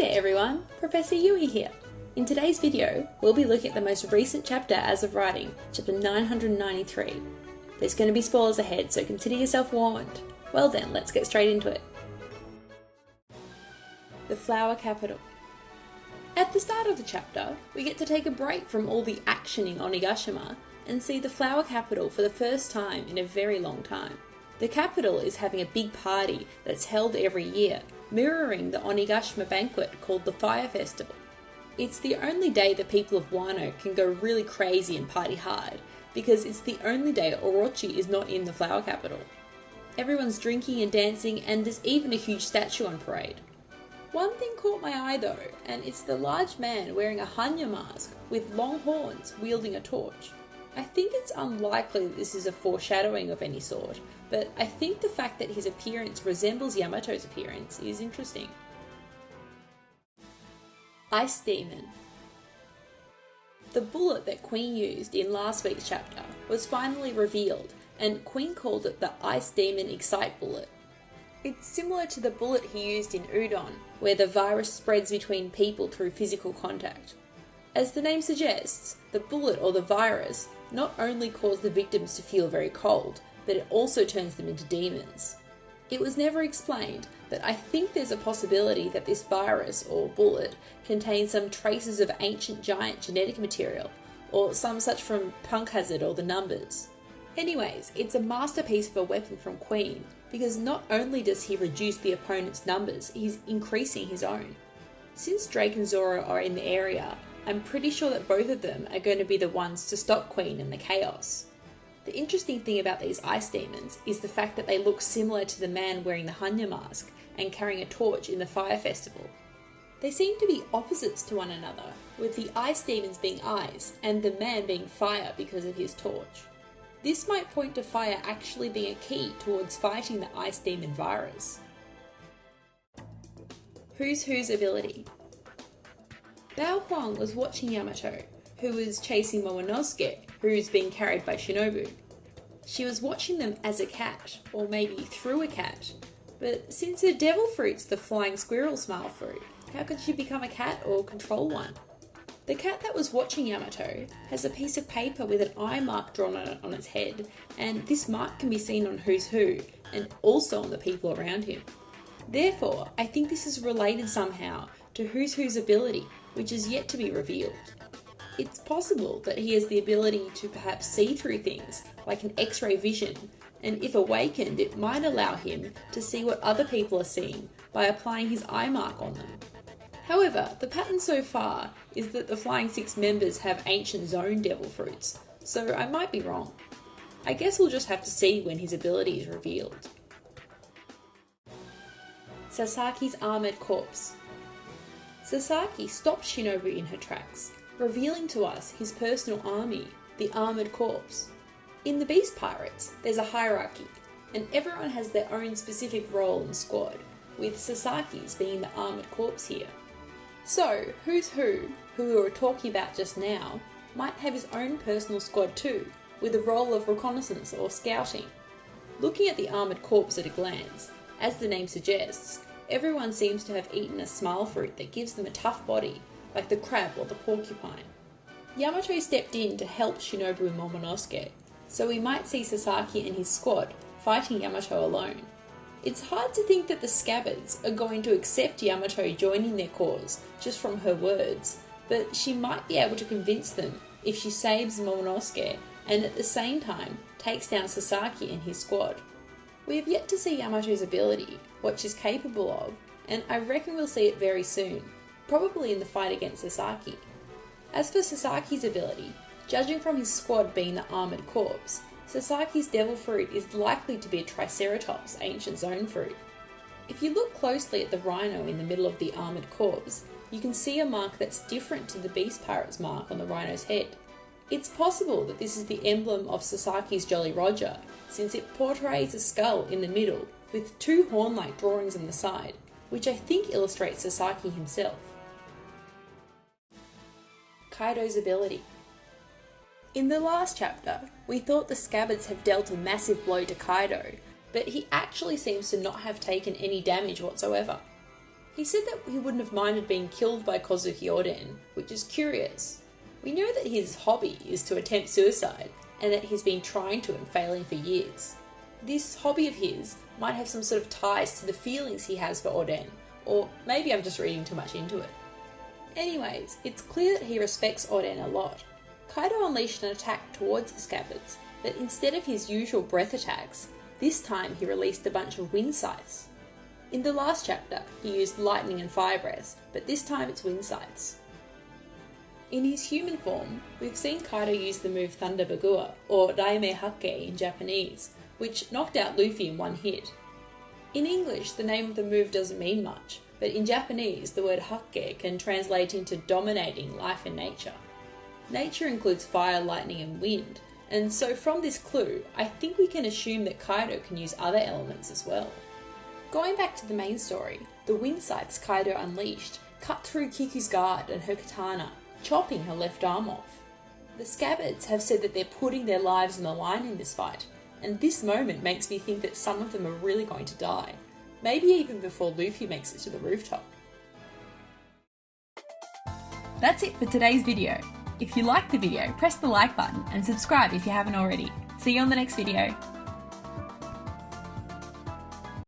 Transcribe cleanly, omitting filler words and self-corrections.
there everyone, Professor Yui here. In today's video, we'll be looking at the most recent chapter as of writing, chapter 993. There's going to be spoilers ahead, so consider yourself warned. Well then, let's get straight into it. The Flower Capital. At the start of the chapter, we get to take a break from all the action in Onigashima and see the Flower Capital for the first time in a very long time. The capital is having a big party that's held every year, mirroring the Onigashima banquet called the Fire Festival. It's the only day the people of Wano can go really crazy and party hard, because it's the only day Orochi is not in the Flower Capital. Everyone's drinking and dancing, and there's even a huge statue on parade. One thing caught my eye though, and it's the large man wearing a Hanya mask with long horns wielding a torch. I think it's unlikely that this is a foreshadowing of any sort, but I think the fact that his appearance resembles Yamato's appearance is interesting. Ice Demon. The bullet that Queen used in last week's chapter was finally revealed, and Queen called it the Ice Demon Excite bullet. It's similar to the bullet he used in Udon, where the virus spreads between people through physical contact. As the name suggests, the bullet or the virus not only caused the victims to feel very cold, but it also turns them into demons. It was never explained, but I think there's a possibility that this virus or bullet contains some traces of ancient giant genetic material, or some such from Punk Hazard or the Numbers. Anyways, it's a masterpiece of a weapon from Queen, because not only does he reduce the opponent's numbers, he's increasing his own. Since Drake and Zoro are in the area, I'm pretty sure that both of them are going to be the ones to stop Queen and the chaos. The interesting thing about these ice demons is the fact that they look similar to the man wearing the Hanya mask and carrying a torch in the Fire Festival. They seem to be opposites to one another, with the ice demons being ice and the man being fire because of his torch. This might point to fire actually being a key towards fighting the ice demon virus. Who's ability. Bao Huang was watching Yamato, who was chasing Momonosuke, who's being carried by Shinobu. She was watching them as a cat, or maybe through a cat, but since her devil fruit's the flying squirrel smile fruit, how could she become a cat or control one? The cat that was watching Yamato has a piece of paper with an eye mark drawn on it on its head, and this mark can be seen on Who's Who, and also on the people around him. Therefore, I think this is related somehow to Who's Who's ability, which is yet to be revealed. It's possible that he has the ability to perhaps see through things, like an X-ray vision, and if awakened it might allow him to see what other people are seeing by applying his eye mark on them. However, the pattern so far is that the Flying Six members have ancient zone devil fruits, so I might be wrong. I guess we'll just have to see when his ability is revealed. Sasaki's armoured corpse. Sasaki stopped Shinobu in her tracks, revealing to us his personal army, the Armoured Corps. In the Beast Pirates, there's a hierarchy, and everyone has their own specific role and squad, with Sasaki's being the Armoured Corps here. So, Who's Who, who we were talking about just now, might have his own personal squad too, with a role of reconnaissance or scouting. Looking at the Armoured Corps at a glance, as the name suggests, everyone seems to have eaten a smile fruit that gives them a tough body, like the crab or the porcupine. Yamato stepped in to help Shinobu and Momonosuke, so we might see Sasaki and his squad fighting Yamato alone. It's hard to think that the Scabbards are going to accept Yamato joining their cause just from her words, but she might be able to convince them if she saves Momonosuke and at the same time takes down Sasaki and his squad. We have yet to see Yamato's ability, what she's capable of, and I reckon we'll see it very soon, probably in the fight against Sasaki. As for Sasaki's ability, judging from his squad being the Armoured Corps, Sasaki's devil fruit is likely to be a Triceratops ancient zone fruit. If you look closely at the rhino in the middle of the Armoured Corps, you can see a mark that's different to the Beast Pirate's mark on the rhino's head. It's possible that this is the emblem of Sasaki's Jolly Roger, since it portrays a skull in the middle with two horn-like drawings on the side, which I think illustrates Sasaki himself. Kaido's ability. In the last chapter, we thought the Scabbards have dealt a massive blow to Kaido, but he actually seems to not have taken any damage whatsoever. He said that he wouldn't have minded being killed by Kozuki Oden, which is curious. We know that his hobby is to attempt suicide, and that he's been trying to and failing for years. This hobby of his might have some sort of ties to the feelings he has for Oden, or maybe I'm just reading too much into it. Anyways, it's clear that he respects Oden a lot. Kaido unleashed an attack towards the scabbards, but instead of his usual breath attacks, this time he released a bunch of wind scythes. In the last chapter, he used lightning and fire breaths, but this time it's wind scythes. In his human form, we've seen Kaido use the move Thunder Bagua, or Daime Hake in Japanese, which knocked out Luffy in one hit. In English, the name of the move doesn't mean much, but in Japanese, the word hake can translate into dominating life and nature. Nature includes fire, lightning, and wind, and so from this clue, I think we can assume that Kaido can use other elements as well. Going back to the main story, the wind scythes Kaido unleashed cut through Kiku's guard and her katana, chopping her left arm off. The scabbards have said that they're putting their lives on the line in this fight, and this moment makes me think that some of them are really going to die, maybe even before Luffy makes it to the rooftop. That's it for today's video. If you liked the video, press the like button and subscribe if you haven't already. See you on the next video.